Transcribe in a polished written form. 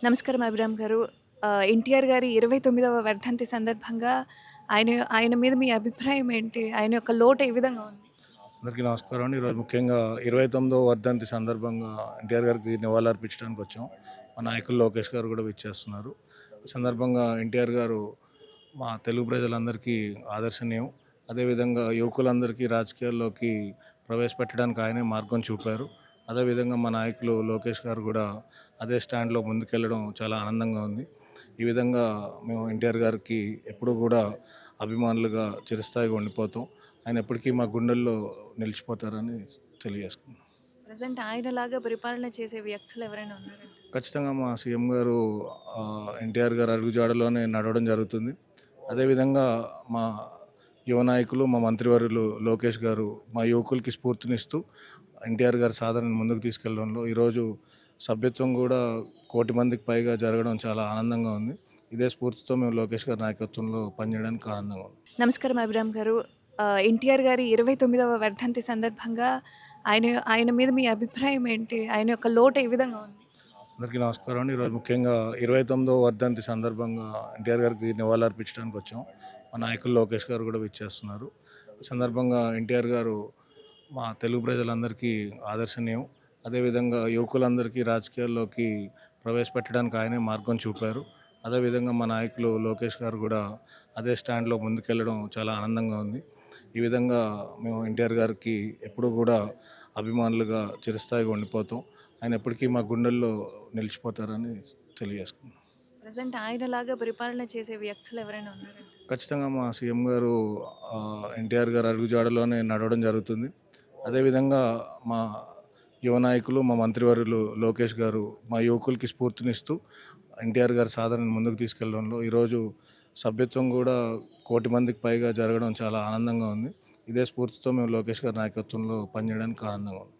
నమస్కారం అభిరామ్ గారు. ఎన్టీఆర్ గారి 29వ వర్ధంతి సందర్భంగా ఆయన ఆయన మీద మీ అభిప్రాయం ఏంటి? ఆయన యొక్క లోటు ఏ విధంగా ఉంది? అందరికీ నమస్కారం అండి. ఈరోజు ముఖ్యంగా 29వ వర్ధంతి సందర్భంగా ఎన్టీఆర్ గారికి నివాళులర్పించడానికి వచ్చాం. మా నాయకులు లోకేష్ గారు కూడా విచ్చేస్తున్నారు. ఈ సందర్భంగా ఎన్టీఆర్ గారు మా తెలుగు ప్రజలందరికీ ఆదర్శనీయం. అదేవిధంగా యువకులందరికీ రాజకీయాల్లోకి ప్రవేశపెట్టడానికి ఆయనే మార్గం చూపారు. అదేవిధంగా మా నాయకులు లోకేష్ గారు కూడా అదే స్టాండ్‌లో ముందుకెళ్ళడం చాలా ఆనందంగా ఉంది. ఈ విధంగా మేము ఎన్టీఆర్ గారికి ఎప్పుడూ కూడా అభిమానులుగా చిరస్థాయిగా ఉండిపోతాం. ఆయన ఎప్పటికీ మా గుండెల్లో నిలిచిపోతారని తెలియజేసుకున్నాను. ప్రెజెంట్ ఆయనలాగా పరిపాలన చేసే వ్యక్తులు ఎవరైనా ఉన్నారండి? ఖచ్చితంగా మా సీఎం గారు ఎన్టీఆర్ గారి అడుగుజాడలోనే నడవడం జరుగుతుంది. అదేవిధంగా మా యువ నాయకులు, మా మంత్రివర్యులు లోకేష్ గారు మా యువకులకి స్ఫూర్తినిస్తూ ఎన్టీఆర్ గారి సాధనను ముందుకు తీసుకెళ్లడంలో ఈరోజు సభ్యత్వం కూడా 1,00,00,000 మందికి పైగా జరగడం చాలా ఆనందంగా ఉంది. ఇదే స్ఫూర్తితో మేము లోకేష్ గారి నాయకత్వంలో పనిచేయడానికి ఆనందంగా ఉంది. నమస్కారం అభిరామ్ గారు. ఎన్టీఆర్ గారి 29వ వర్ధంతి సందర్భంగా ఆయన ఆయన మీద మీ అభిప్రాయం ఏంటి? ఆయన యొక్క లోటు ఏ విధంగా ఉంది? అందరికీ నమస్కారం అండి. ఈరోజు ముఖ్యంగా 29వ వర్ధంతి సందర్భంగా ఎన్టీఆర్ గారికి నివాళులర్పించడానికి వచ్చాం. మా నాయకులు లోకేష్ గారు కూడా విచ్చేస్తున్నారు. ఈ సందర్భంగా ఎన్టీఆర్ గారు మా తెలుగు ప్రజలందరికీ ఆదర్శనీయం. అదేవిధంగా యువకులందరికీ రాజకీయాల్లోకి ప్రవేశపెట్టడానికి ఆయనే మార్గం చూపారు. అదేవిధంగా మా నాయకులు లోకేష్ గారు కూడా అదే స్టాండ్‌లో ముందుకెళ్ళడం చాలా ఆనందంగా ఉంది. ఈ విధంగా మేము ఎన్టీఆర్ గారికి ఎప్పుడూ కూడా అభిమానులుగా చిరస్థాయిగా ఉండిపోతాం. ఆయన ఎప్పటికీ మా గుండెల్లో నిలిచిపోతారని తెలియజేసుకున్నాను. ప్రెజెంట్ ఆయనలాగా పరిపాలన చేసే వ్యక్తులు ఎవరైనా ఉన్నారండి? ఖచ్చితంగా మా సీఎం గారు ఎన్టీఆర్ గారి అడుగుజాడలోనే నడవడం జరుగుతుంది. అదేవిధంగా మా యువ నాయకులు, మా మంత్రివర్యులు లోకేష్ గారు మా యువకులకి స్ఫూర్తినిస్తూ ఎన్టీఆర్ గారి సాధనను ముందుకు తీసుకెళ్లడంలో ఈరోజు సభ్యత్వం కూడా 1,00,00,000 మందికి పైగా జరగడం చాలా ఆనందంగా ఉంది. ఇదే స్ఫూర్తితో మేము లోకేష్ గారి నాయకత్వంలో పనిచేయడానికి ఆనందంగా ఉంది.